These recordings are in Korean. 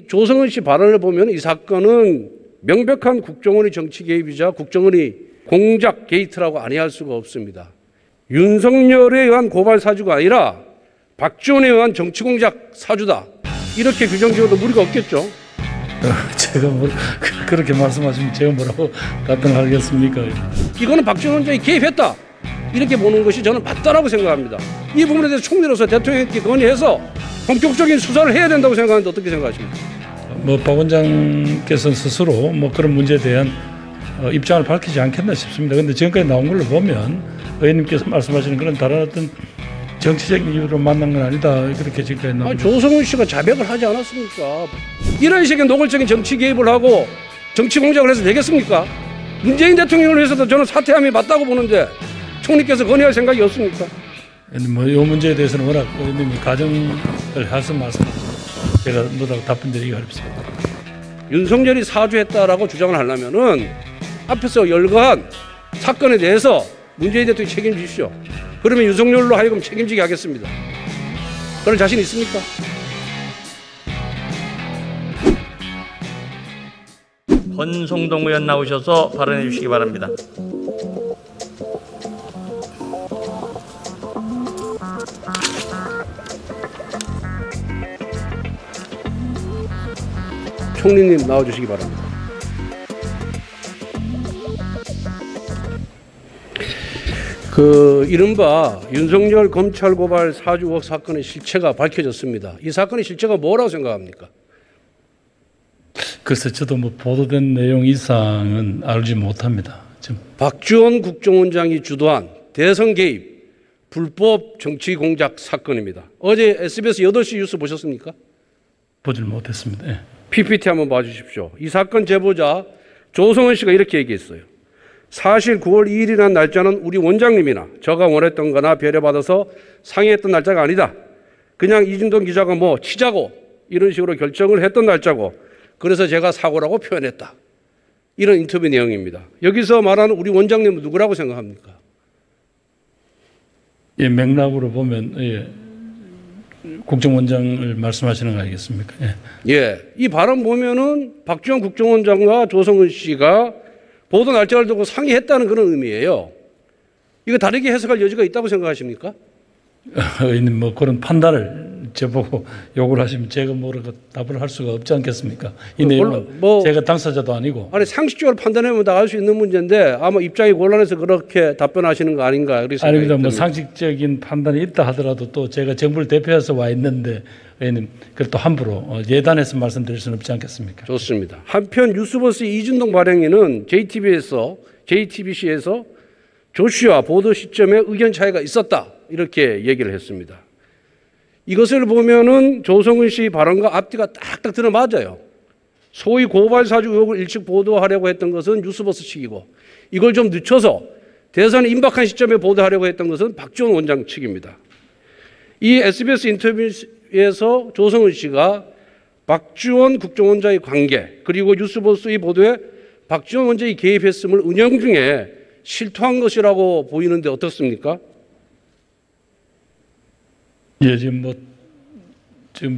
조성은 씨 발언을 보면 이 사건은 명백한 국정원의 정치 개입이자 국정원의 공작 게이트라고 아니할 수가 없습니다. 윤석열에 의한 고발 사주가 아니라 박지원에 의한 정치 공작 사주다. 이렇게 규정 지어도 무리가 없겠죠. 제가 그렇게 말씀하시면 제가 뭐라고 답변하겠습니까? 이거는 박지원 원장이 개입했다. 이렇게 보는 것이 저는 맞다라고 생각합니다. 이 부분에 대해서 총리로서 대통령께 건의해서 본격적인 수사를 해야 된다고 생각하는데 어떻게 생각하십니까? 박 원장께서는 스스로 그런 문제에 대한 입장을 밝히지 않겠나 싶습니다. 그런데 지금까지 나온 걸로 보면 의원님께서 말씀하시는 그런 다른 어떤 정치적인 이유로 만난 건 아니다. 그렇게 지금까지 나온. 조성은 씨가 자백을 하지 않았습니까? 이런 식의 노골적인 정치 개입을 하고 정치 공작을 해서 되겠습니까? 문재인 대통령을 위해서도 저는 사퇴함이 맞다고 보는데 총리께서 건의할 생각이 없습니까? 이 문제에 대해서는 워낙 의원님이 가정을 해서 말씀하시고 제가 뭐라고 답변드리기가 어렵습니다. 윤석열이 사주했다라고 주장을 하려면은 앞에서 열거한 사건에 대해서 문재인 대통령이 책임지십시오. 그러면 윤석열로 하여금 책임지게 하겠습니다. 그럴 자신 있습니까? 권성동 의원 나오셔서 발언해 주시기 바랍니다. 총리님 나와주시기 바랍니다. 이른바 윤석열 검찰 고발 사주 의혹 사건의 실체가 밝혀졌습니다. 이 사건의 실체가 뭐라고 생각합니까? 글쎄 저도 보도된 내용 이상은 알지 못합니다. 지금. 박지원 국정원장이 주도한 대선 개입 불법 정치 공작 사건입니다. 어제 SBS 8시 뉴스 보셨습니까? 보질 못했습니다. 예. PPT 한번 봐주십시오. 이 사건 제보자 조성은 씨가 이렇게 얘기했어요. 사실 9월 2일이라는 날짜는 우리 원장님이나 저가 원했던 거나 배려받아서 상의했던 날짜가 아니다. 그냥 이진동 기자가 치자고 이런 식으로 결정을 했던 날짜고 그래서 제가 사고라고 표현했다. 이런 인터뷰 내용입니다. 여기서 말하는 우리 원장님은 누구라고 생각합니까? 예, 맥락으로 보면 국정원장을 말씀하시는 거 아니겠습니까? 이 발언 보면은 박지원 국정원장과 조성은 씨가 보도 날짜를 두고 상의했다는 그런 의미예요. 이거 다르게 해석할 여지가 있다고 생각하십니까? 의원님 그런 판단을 저보고 요구를 하시면 제가 뭐라고 답을 할 수가 없지 않겠습니까? 이 내용은 제가 당사자도 아니고. 아니 상식적으로 판단하면 다 알 수 있는 문제인데 아마 입장이 곤란해서 그렇게 답변하시는 거 아닌가? 아닙니다. 상식적인 판단이 있다 하더라도 또 제가 정부를 대표해서 와 있는데 의원님 그걸 또 함부로 예단해서 말씀드릴 수는 없지 않겠습니까? 좋습니다. 한편 뉴스버스 이준동 발행인은 JTBC에서 조 씨와 보도 시점에 의견 차이가 있었다 이렇게 얘기를 했습니다. 이것을 보면은 조성은 씨 발언과 앞뒤가 딱딱 들어맞아요. 소위 고발 사주 의혹을 일찍 보도하려고 했던 것은 뉴스버스 측이고 이걸 좀 늦춰서 대선에 임박한 시점에 보도하려고 했던 것은 박지원 원장 측입니다. 이 SBS 인터뷰에서 조성은 씨가 박지원 국정원장의 관계 그리고 뉴스버스의 보도에 박지원 원장이 개입했음을 은연중에 실토한 것이라고 보이는데 어떻습니까? 예, 지금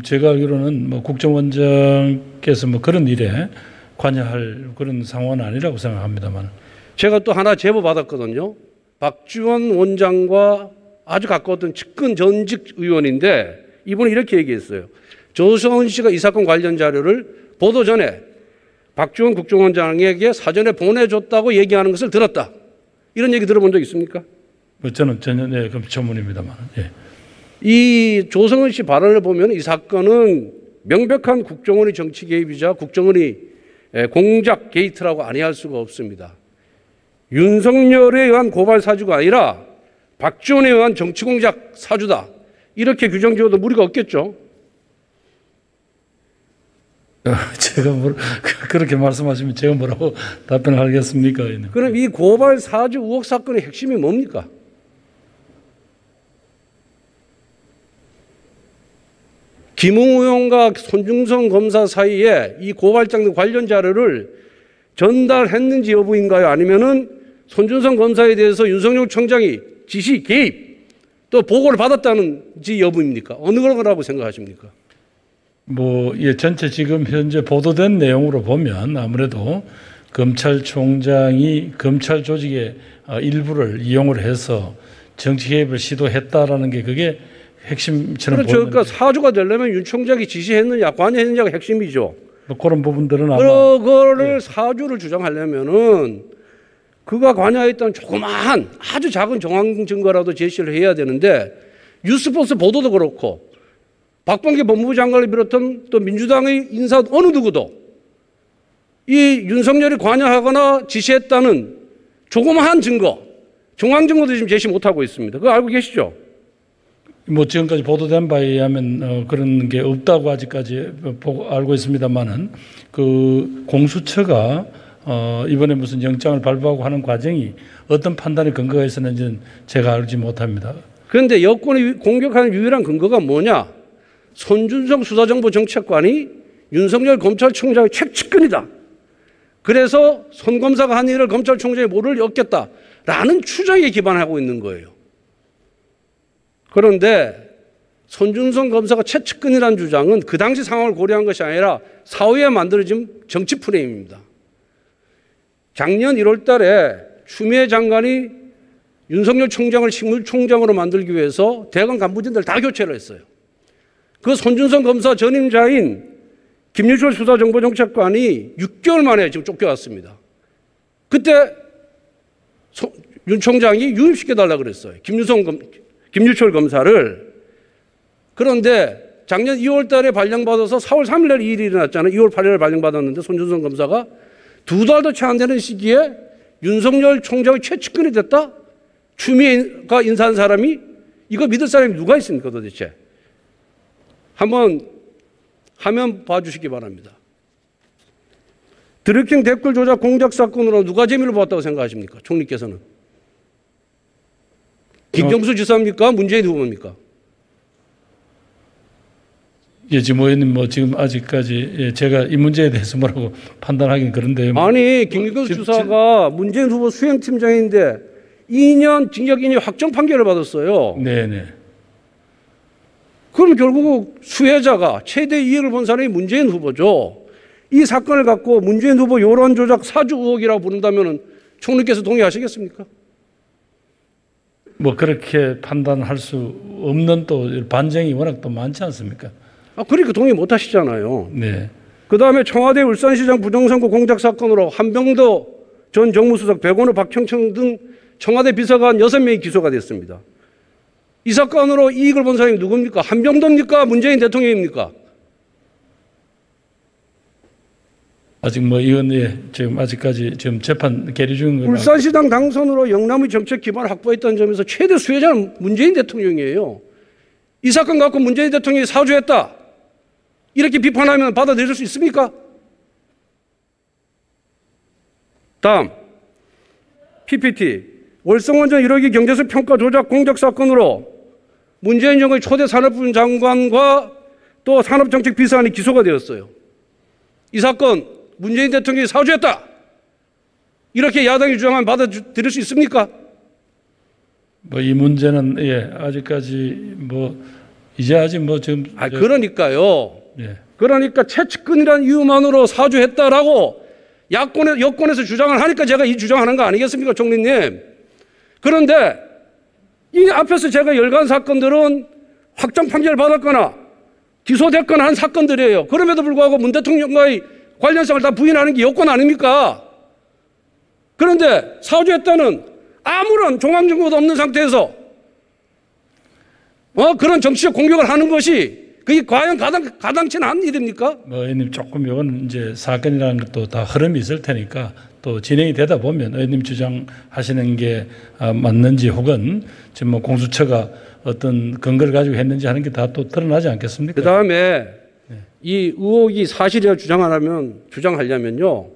제가 알기로는 국정원장께서 그런 일에 관여할 그런 상황은 아니라고 생각합니다만. 제가 또 하나 제보 받았거든요. 박지원 원장과 아주 가까웠던 측근 전직 의원인데 이분이 이렇게 얘기했어요. 조성은 씨가 이 사건 관련 자료를 보도 전에 박지원 국정원장에게 사전에 보내줬다고 얘기하는 것을 들었다. 이런 얘기 들어본 적 있습니까? 저는 전혀 그럼 전문입니다만. 예. 이 조성은 씨 발언을 보면 이 사건은 명백한 국정원의 정치 개입이자 국정원의 공작 게이트라고 아니할 수가 없습니다. 윤석열에 의한 고발 사주가 아니라 박지원에 의한 정치 공작 사주다. 이렇게 규정 지어도 무리가 없겠죠. 제가 그렇게 말씀하시면 제가 뭐라고 답변을 하겠습니까? 그럼 이 고발 사주 의혹 사건의 핵심이 뭡니까? 김웅 의원과 손중성 검사 사이에 이 고발장 관련 자료를 전달했는지 여부인가요? 아니면은 손준성 검사에 대해서 윤석열 총장이 지시 개입 또 보고를 받았다는지 여부입니까? 어느 거라고 생각하십니까? 예, 전체 지금 현재 보도된 내용으로 보면 아무래도 검찰총장이 검찰 조직의 일부를 이용을 해서 정치 개입을 시도했다라는 게 그게 핵심처럼 그렇죠. 보이는데. 그러니까 사주가 되려면 윤 총장이 지시했느냐, 관여했느냐가 핵심이죠. 그런 부분들은 아마 그거를 사주를 주장하려면은 그가 관여했던 조그마한 아주 작은 정황 증거라도 제시를 해야 되는데 뉴스포스 보도도 그렇고 박범계 법무부 장관을 비롯한 또 민주당의 인사 어느 누구도 이 윤석열이 관여하거나 지시했다는 조그마한 증거, 정황 증거도 지금 제시 못하고 있습니다. 그거 알고 계시죠? 지금까지 보도된 바에 의하면 그런 게 없다고 아직까지 알고 있습니다만은 그 공수처가 이번에 무슨 영장을 발부하고 하는 과정이 어떤 판단의 근거가 있었는지는 제가 알지 못합니다. 그런데 여권이 공격하는 유일한 근거가 뭐냐? 손준성 수사정보정책관이 윤석열 검찰총장의 최측근이다. 그래서 손 검사가 한 일을 검찰총장이 모를 리 없겠다라는 추정에 기반하고 있는 거예요. 그런데 손준성 검사가 최측근이라는 주장은 그 당시 상황을 고려한 것이 아니라 사후에 만들어진 정치 프레임입니다. 작년 1월 달에 추미애 장관이 윤석열 총장을 식물총장으로 만들기 위해서 대검 간부진들 다 교체를 했어요. 그 손준성 검사 전임자인 김유철 수사정보정책관이 6개월 만에 지금 쫓겨왔습니다. 그때 윤 총장이 유임시켜달라고 그랬어요. 김유철 검사를. 그런데 작년 2월 달에 발령받아서 4월 3일 날 이 일이 일어났잖아요. 2월 8일 날 발령받았는데 손준성 검사가 2달도 채 안 되는 시기에 윤석열 총장의 최측근이 됐다? 추미애가 인사한 사람이? 이거 믿을 사람이 누가 있습니까 도대체? 한번 화면 봐주시기 바랍니다. 드루킹 댓글 조작 공작 사건으로 누가 재미를 봤다고 생각하십니까? 총리께서는. 김경수 지사입니까? 문재인 후보입니까? 예, 지금 의원님 지금 아직까지 제가 이 문제에 대해서 뭐라고 판단하기는 그런데요. 아니 김경수 지사가 문재인 후보 수행팀장인데 2년 징역 2년 확정 판결을 받았어요. 네네. 그럼 결국 수혜자가 최대 이익을 본 사람이 문재인 후보죠. 이 사건을 갖고 문재인 후보 여론 조작 사주 의혹이라고 부른다면 총리께서 동의하시겠습니까? 그렇게 판단할 수 없는 또 반증이 워낙 또 많지 않습니까? 그러니까 동의 못 하시잖아요. 네. 그 다음에 청와대 울산시장 부정선거 공작 사건으로 한병도 전 정무수석, 백원우, 박형청 등 청와대 비서관 6명이 기소가 됐습니다. 이 사건으로 이익을 본 사람이 누굽니까? 한병도입니까? 문재인 대통령입니까? 아직 이건 지금 아직까지 지금 재판 계류 중인 거라. 울산시장 당선으로 영남의 정책 기반을 확보했다는 점에서 최대 수혜자는 문재인 대통령이에요. 이 사건 갖고 문재인 대통령이 사주했다. 이렇게 비판하면 받아들일 수 있습니까? 다음 PPT 월성원전 1억이 경제적 평가 조작 공작 사건으로 문재인 정부의 초대 산업부 장관과 또 산업정책 비서관이 기소가 되었어요. 이 사건 문재인 대통령이 사주했다. 이렇게 야당이 주장하면 받아들일 수 있습니까? 이 문제는 아직까지 이제 아직 지금 그러니까요. 예. 그러니까 최측근이라는 이유만으로 사주했다라고 여권에서 주장을 하니까 제가 이 주장하는 거 아니겠습니까, 총리님? 그런데 이 앞에서 제가 열간 사건들은 확정 판결 받았거나 기소됐거나 한 사건들이에요. 그럼에도 불구하고 문 대통령과의 관련성을 다 부인하는 게 여권 아닙니까? 그런데 사주했다는 아무런 종합 증거도 없는 상태에서 그런 정치적 공격을 하는 것이 그게 과연 가당치는 않은 일입니까? 의원님 조금 이건 이제 사건이라는 것도 다 흐름이 있을 테니까 또 진행이 되다 보면 의원님 주장하시는 게 맞는지 혹은 지금 공수처가 어떤 근거를 가지고 했는지 하는 게 다 또 드러나지 않겠습니까? 그 다음에 이 의혹이 사실이라 주장하려면요.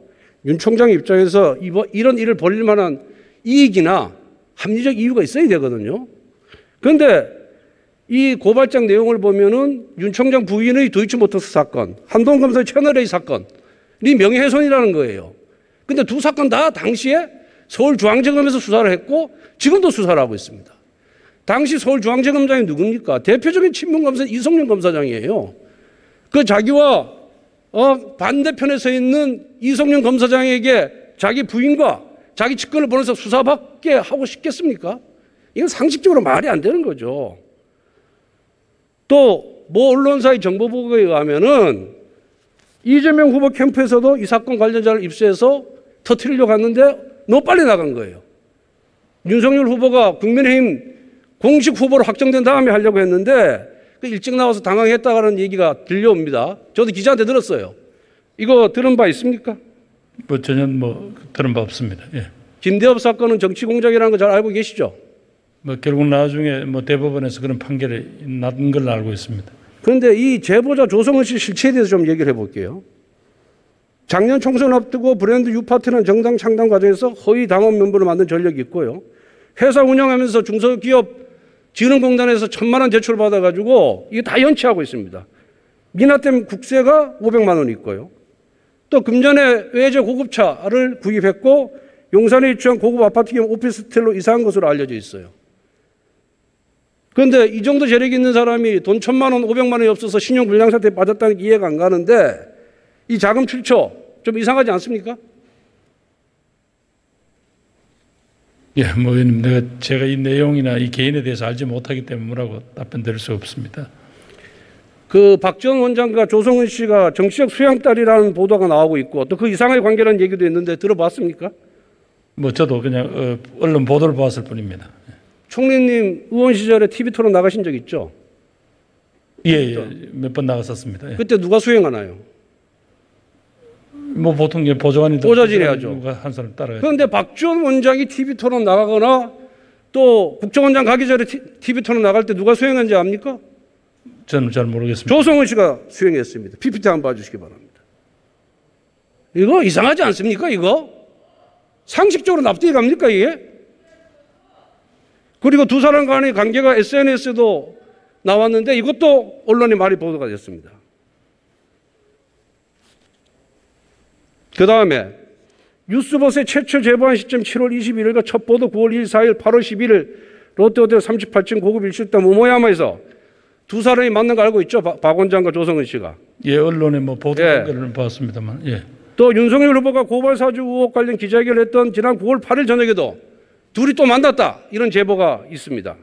윤 총장 입장에서 이런 일을 벌일 만한 이익이나 합리적 이유가 있어야 되거든요. 그런데 이 고발장 내용을 보면은 윤 총장 부인의 도이치모터스 사건, 한동훈 검사의 채널A 사건이 명예훼손이라는 거예요. 근데 두 사건 다 당시에 서울중앙지검에서 수사를 했고 지금도 수사를 하고 있습니다. 당시 서울중앙지검장이 누굽니까? 대표적인 친문검사 이성윤 검사장이에요. 그 자기와 반대편에 서 있는 이성윤 검사장에게 자기 부인과 자기 측근을 보내서 수사받게 하고 싶겠습니까? 이건 상식적으로 말이 안 되는 거죠. 또 모 언론사의 정보 보고에 의하면은 이재명 후보 캠프에서도 이 사건 관련자를 입수해서 터뜨리려고 갔는데 너무 빨리 나간 거예요. 윤석열 후보가 국민의힘 공식 후보로 확정된 다음에 하려고 했는데 일찍 나와서 당황했다는 얘기가 들려옵니다. 저도 기자한테 들었어요. 이거 들은 바 있습니까? 뭐 전혀 들은 바 없습니다. 예. 김대엽 사건은 정치 공작이라는 거 잘 알고 계시죠? 결국 나중에 대법원에서 그런 판결이 난 걸로 알고 있습니다. 그런데 이 제보자 조성은 씨 실체에 대해서 좀 얘기를 해볼게요. 작년 총선 앞두고 브랜드 유파트라는 정당 창당 과정에서 허위 당원 명부를 만든 전력이 있고요. 회사 운영하면서 중소기업 진흥공단에서 1,000만 원 대출 받아가지고 이게 다 연체하고 있습니다. 미나댐 국세가 500만 원 있고요. 또 금전에 외제 고급차를 구입했고 용산에 위치한 고급 아파트 겸 오피스텔로 이사한 것으로 알려져 있어요. 그런데 이 정도 재력이 있는 사람이 돈 1,000만 원, 500만 원이 없어서 신용불량 상태에 빠졌다는 게 이해가 안 가는데 이 자금 출처 좀 이상하지 않습니까? 예, 의원님, 제가 이 내용이나 이 개인에 대해서 알지 못하기 때문에 뭐라고 답변 드릴 수 없습니다. 그 박지원 원장과 조성은 씨가 정치적 수양딸이라는 보도가 나오고 있고 또 그 이상의 관계라는 얘기도 있는데 들어봤습니까? 저도 그냥 언론 보도를 봤을 뿐입니다. 총리님 의원 시절에 TV 토론 나가신 적 있죠? 예, 몇 번 나갔었습니다. 예. 그때 누가 수행하나요? 보통 보좌관이 보좌진이 하죠. 누가 한 사람 따라가죠. 그런데 박지원 원장이 TV 토론 나가거나 또 국정원장 가기 전에 TV 토론 나갈 때 누가 수행한지 압니까? 저는 잘 모르겠습니다. 조성은 씨가 수행했습니다. PPT 한번 봐주시기 바랍니다. 이거 이상하지 않습니까? 이거 상식적으로 납득이 갑니까 이게? 그리고 두 사람 간의 관계가 SNS에도 나왔는데 이것도 언론에 많이 보도가 됐습니다. 그 다음에 뉴스버스의 최초 제보한 시점 7월 21일과 첫 보도 9월 24일, 8월 11일 롯데호텔 38층 고급 일식당 모모야마에서 두 사람이 만난 거 알고 있죠? 박 원장과 조성은 씨가. 예, 언론에 보도한 거는 봤습니다만. 예. 또 윤석열 후보가 고발 사주 의혹 관련 기자회견을 했던 지난 9월 8일 저녁에도 둘이 또 만났다 이런 제보가 있습니다.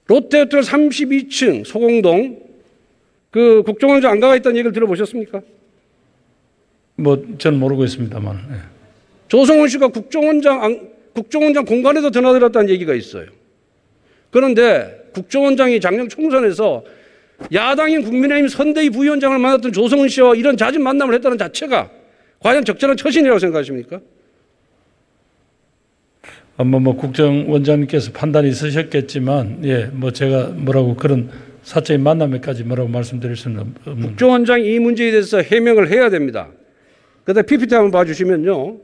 롯데호텔 32층 소공동 그 국정원장 안가가 있다는 얘기를 들어보셨습니까? 저는 모르고 있습니다만. 예. 조성은 씨가 국정원장 공간에도 드나들었다는 얘기가 있어요. 그런데 국정원장이 작년 총선에서 야당인 국민의힘 선대위 부위원장을 만났던 조성은 씨와 이런 잦은 만남을 했다는 자체가 과연 적절한 처신이라고 생각하십니까? 아마 국정원장님께서 판단이 있으셨겠지만, 예, 제가 뭐라고 그런 사적인 만남에까지 뭐라고 말씀드릴 수는 없는. 국정원장이 이 문제에 대해서 해명을 해야 됩니다. 그다음 PPT 한번 봐주시면요.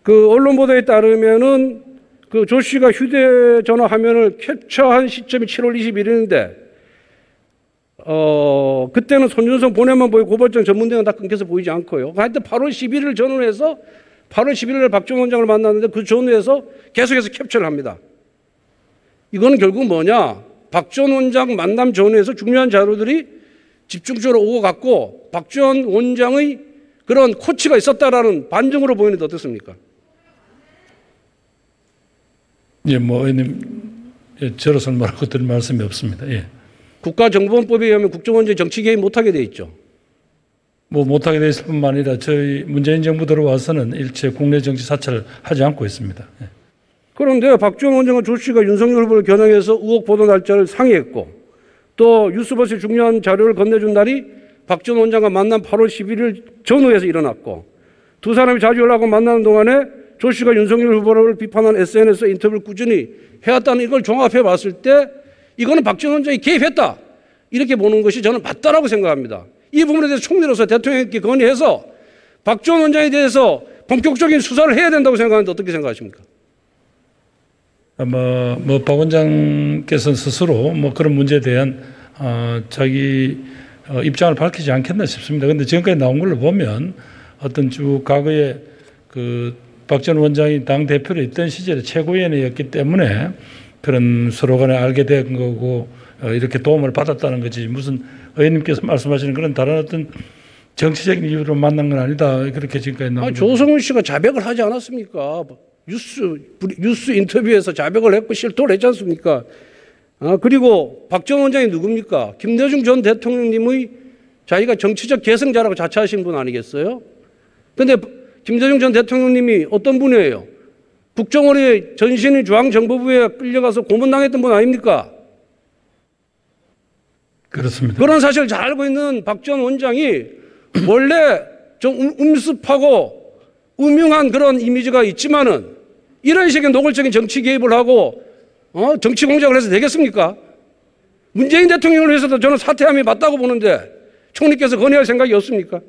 그 언론 보도에 따르면은 그 조 씨가 휴대전화 화면을 캡처한 시점이 7월 21일인데, 그때는 손준성 본회만 보이고 고발장 전문대는 다 끊겨서 보이지 않고요. 하여튼 8월 11일을 전후해서 8월 11일 박정원 원장을 만났는데 그 전후에서 계속해서 캡처를 합니다. 이거는 결국 뭐냐? 박지원 원장 만남 전후에서 중요한 자료들이 집중적으로 오고 갔고 박지원 원장의 그런 코치가 있었다라는 반증으로 보이는데 어떻습니까? 예, 의원님, 예, 저로서는 뭐라고 드릴 말씀이 없습니다. 예. 국가정보원법에 의하면 국정원장이 정치 개입 못하게 돼 있죠. 못하게 돼 있을 뿐만 아니라 저희 문재인 정부 들어와서는 일체 국내 정치 사찰을 하지 않고 있습니다. 예. 그런데 박지원 원장과 조 씨가 윤석열 후보를 겨냥해서 의혹 보도 날짜를 상의했고 또 뉴스버스에 중요한 자료를 건네준 날이 박지원 원장과 만난 8월 11일 전후에서 일어났고 두 사람이 자주 연락하고 만나는 동안에 조 씨가 윤석열 후보를 비판한 SNS 인터뷰를 꾸준히 해왔다는 이걸 종합해 봤을 때 이거는 박지원 원장이 개입했다 이렇게 보는 것이 저는 맞다라고 생각합니다. 이 부분에 대해서 총리로서 대통령께 건의해서 박지원 원장에 대해서 본격적인 수사를 해야 된다고 생각하는데 어떻게 생각하십니까? 아마 박 원장께서는 스스로 그런 문제에 대한 자기 입장을 밝히지 않겠나 싶습니다. 그런데 지금까지 나온 걸로 보면 어떤 쭉 과거에 그 박지원 원장이 당 대표로 있던 시절에 최고위원이었기 때문에 그런 서로 간에 알게 된 거고 이렇게 도움을 받았다는 거지 무슨 의원님께서 말씀하시는 그런 다른 어떤 정치적인 이유로 만난 건 아니다. 그렇게 지금까지 나오고. 조성은 씨가 자백을 하지 않았습니까? 뉴스 인터뷰에서 자백을 했고 실토를 했지 않습니까? 그리고 박 전 원장이 누굽니까? 김대중 전 대통령님의 자기가 정치적 계승자라고 자처하신 분 아니겠어요? 그런데 김대중 전 대통령님이 어떤 분이에요? 국정원의 전신의 중앙정보부에 끌려가서 고문당했던 분 아닙니까? 그렇습니다. 그런 사실을 잘 알고 있는 박 전 원장이 원래 좀 음습하고 음흉한 그런 이미지가 있지만은 이런 식의 노골적인 정치 개입을 하고 정치 공작을 해서 되겠습니까? 문재인 대통령을 위해서도 저는 사퇴함이 맞다고 보는데 총리께서 건의할 생각이 없습니까?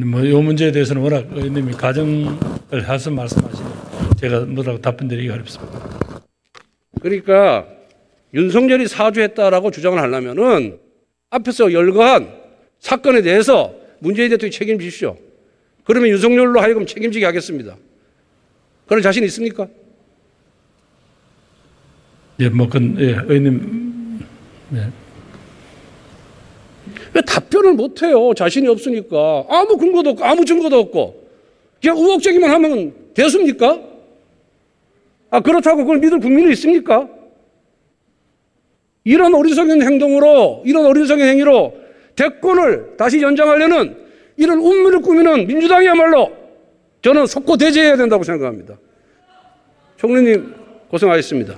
뭐 이 문제에 대해서는 워낙 의원님이 가정을 해서 말씀하시니 제가 뭐라고 답변드리기가 어렵습니다. 그러니까 윤석열이 사주했다라고 주장을 하려면은 앞에서 열거한 사건에 대해서 문재인 대통령이 책임지십시오. 그러면 윤석열로 하여금 책임지게 하겠습니다. 그런 자신 있습니까? 예, 뭐 그건 예, 의원님. 예. 왜 답변을 못해요? 자신이 없으니까. 아무 근거도 없고 아무 증거도 없고 그냥 의혹제기만 하면 됐습니까? 그렇다고 그걸 믿을 국민이 있습니까? 이런 어리석은 행동으로 이런 어리석은 행위로 대권을 다시 연장하려는 이런 운명을 꾸미는 민주당이야말로 저는 속고 대제해야 된다고 생각합니다. 총리님 고생하셨습니다.